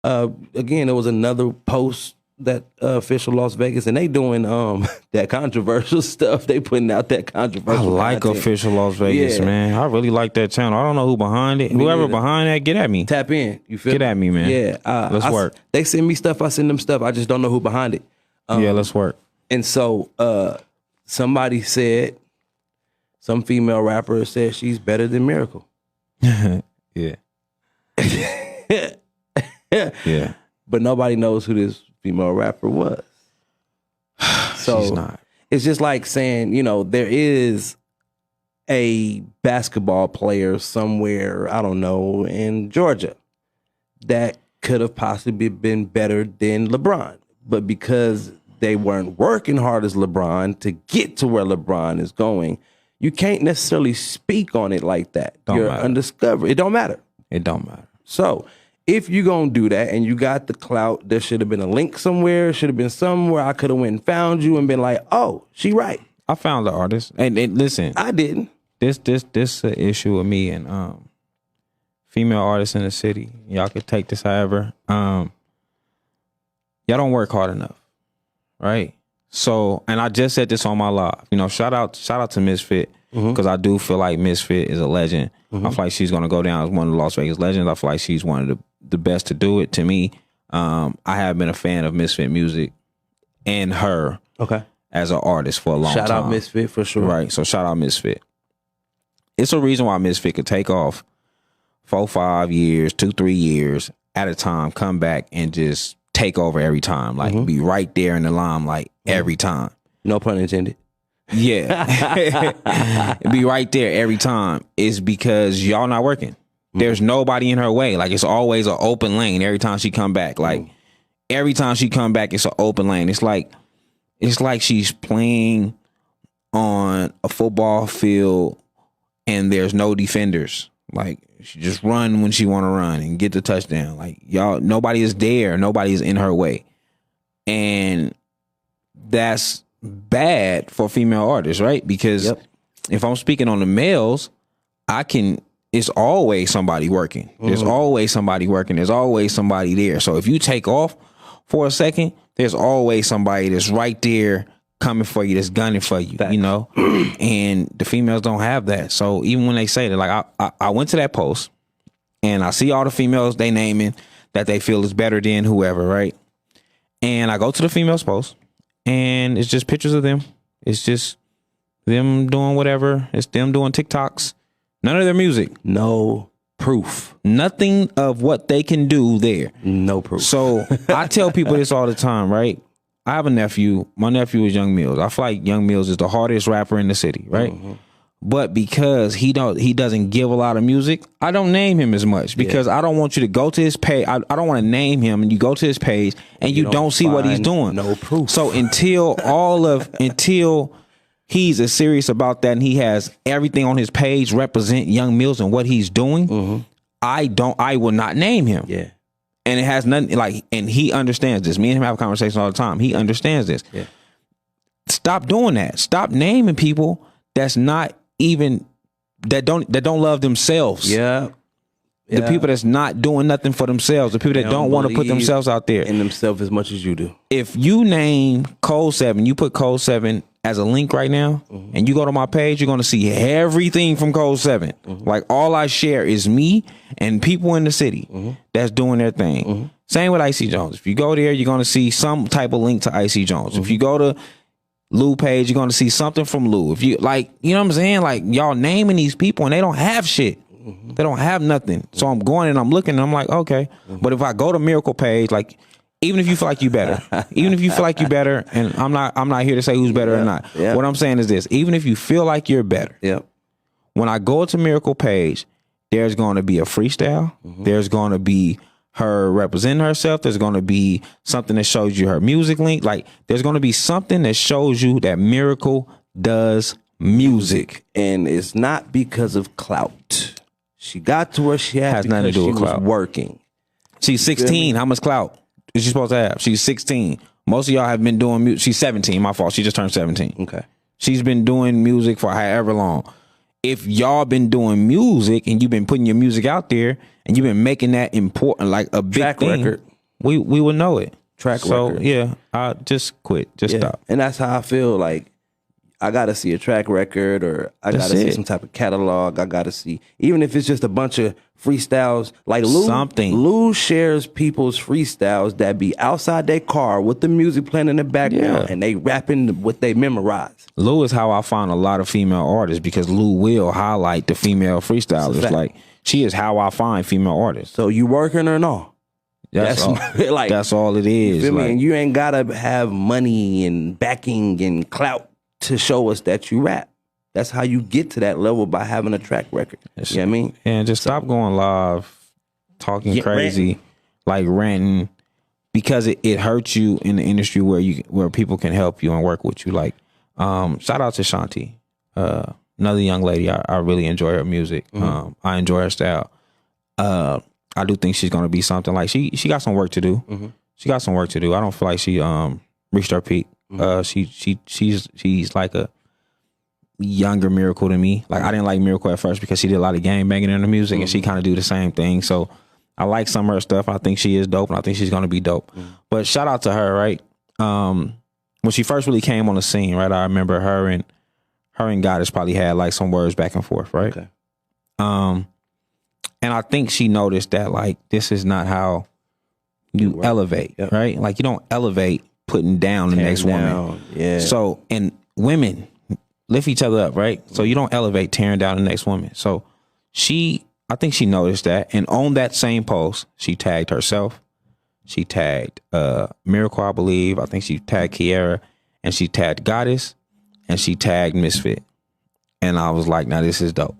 Again, there was another post that official Las Vegas, and they doing that controversial stuff. They putting out that I controversial. like content. official Las Vegas, Yeah. man. I really like that channel. I don't know who behind it. Whoever neither. behind that, get at me. Tap in. You feel Get at me, man. Yeah, Let's work. They send me stuff. I send them stuff. I just don't know who behind it. Yeah, let's work. And so somebody said, some female rapper said she's better than Miracle. Yeah. Yeah. But nobody knows who this female rapper was. So She's not. it's just like saying, there is a basketball player somewhere, I don't know, in Georgia that could have possibly been better than LeBron. But because they weren't working hard as LeBron to get to where LeBron is going, you can't necessarily speak on it like that. You're matter. undiscovered. It don't matter. It don't matter. So if you're going to do that and you got the clout, there should have been a link somewhere, should have been somewhere I could have went and found you and been like, oh, she right. I found the artist. And listen, I didn't. this an issue with me and female artists in the city. Y'all could take this however. Y'all don't work hard enough. Right? So, and I just said this on my live. Shout out to Misfit. Because I do feel like Misfit is a legend. I feel like she's going to go down as one of the Las Vegas legends. I feel like she's one of the best to do it. To me, I have been a fan of Misfit music and her as an artist for a long time. Shout out Misfit for sure. Right, so shout out Misfit. It's a reason why Misfit could take off 4, 5 years, 2, 3 years at a time, come back and just take over every time. Like be right there in the limelight every time. No pun intended. Yeah. Be right there every time. It's because y'all not working. There's nobody in her way. Like it's always an open lane every time she come back. Like every time she come back, it's an open lane. It's like she's playing on a football field and there's no defenders. Like she just run when she want to run and get the touchdown. Like y'all, nobody is there. Nobody is in her way. And that's bad for female artists, right? Because if I'm speaking on the males, it's always somebody working. There's always somebody working. There's always somebody there. So if you take off for a second, there's always somebody that's right there coming for you, that's gunning for you, and the females don't have that. So even when they say that, like I went to that post and I see all the females they naming that they feel is better than whoever, right? And I go to the females post and it's just pictures of them. It's just them doing whatever. It's them doing TikToks. None of their music. No proof. Nothing of what they can do there. No proof. So I tell people this all the time, right? I have a nephew. My nephew is Young Mills. I feel like Young Mills is the hardest rapper in the city, right? But because he doesn't give a lot of music, I don't name him as much because I don't want you to go to his page. I don't want to name him and you go to his page and you don't see what he's doing. No proof. So until he's as serious about that and he has everything on his page represent Young Mills and what he's doing, I will not name him. Yeah. And it has nothing and he understands this. Me and him have conversations all the time. He understands this. Yeah. Stop doing that. Stop naming people that's not even that don't love themselves. Yeah. The people that's not doing nothing for themselves. The people that don't want to put themselves out there in themselves as much as you do. If you name Code 7, you put Code 7 as a link right now, and you go to my page, you're going to see everything from Code 7. Like all I share is me and people in the city that's doing their thing. Same with Icy Jones. If you go there, you're going to see some type of link to Icy Jones. If you go to Lou page, you're going to see something from Lou. If you like, you know what I'm saying? Like y'all naming these people and they don't have shit. They don't have nothing. So I'm going and I'm looking and I'm like, okay. But if I go to Miracle page, like even if you feel like you better, and I'm not here to say who's better or not. What I'm saying is this, even if you feel like you're better, when I go to Miracle page, there's going to be a freestyle. There's going to be her representing herself. There's going to be something that shows you her music link. Like there's going to be something that shows you that Miracle does music. And it's not because of clout. She got to where she had Has nothing to do with clout. Working. She's 16. How much clout is she supposed to have? She's 16. Most of y'all have been doing music. She's 17. My fault. She just turned 17. Okay. She's been doing music for however long. If y'all been doing music and you've been putting your music out there and you've been making that important, like a big Track thing, record. we would know it. Track So record. yeah, I just quit. Just stop. And that's how I feel. Like, I gotta see a track record, or I That's gotta see it. some type of catalog. I gotta see, even if it's just a bunch of freestyles. Like Something. Lou shares people's freestyles that be outside their car with the music playing in the background, Yeah. and they rapping what they memorize. Lou is how I find a lot of female artists, because Lou will highlight the female freestylers. fact. Like, she is how I find female artists. So you working or no? That's all. like That's all it is. feel me? Like, And you ain't gotta have money and backing and clout to show us that you rap. That's how you get to that level, by having a track record. You know what I mean? and just stop going live, talking Yeah, crazy, like ranting, because it hurts you in the industry where people can help you and work with you. Like, shout out to Shanti, another young lady. I really enjoy her music. I enjoy her style. I do think she's gonna be something. Like, she got some work to do. She got some work to do. I don't feel like she reached her peak. She's like a younger Miracle to me. Like, I didn't like Miracle at first because she did a lot of gang banging in the music, and she kind of do the same thing. So I like some of her stuff. I think she is dope, and I think she's gonna be dope. But shout out to her, right? When she first really came on the scene, right? I remember her and Goddess probably had like some words back and forth, right? Okay. And I think she noticed that, like, this is not how you elevate, right? Like, you don't elevate putting down the next woman. Yeah. So, and women lift each other up, right? So you don't elevate tearing down the next woman. So I think she noticed that. And on that same post, she tagged herself. She tagged Miracle, I believe. I think she tagged Kiara, and she tagged Goddess, and she tagged Misfit. And I was like, now this is dope.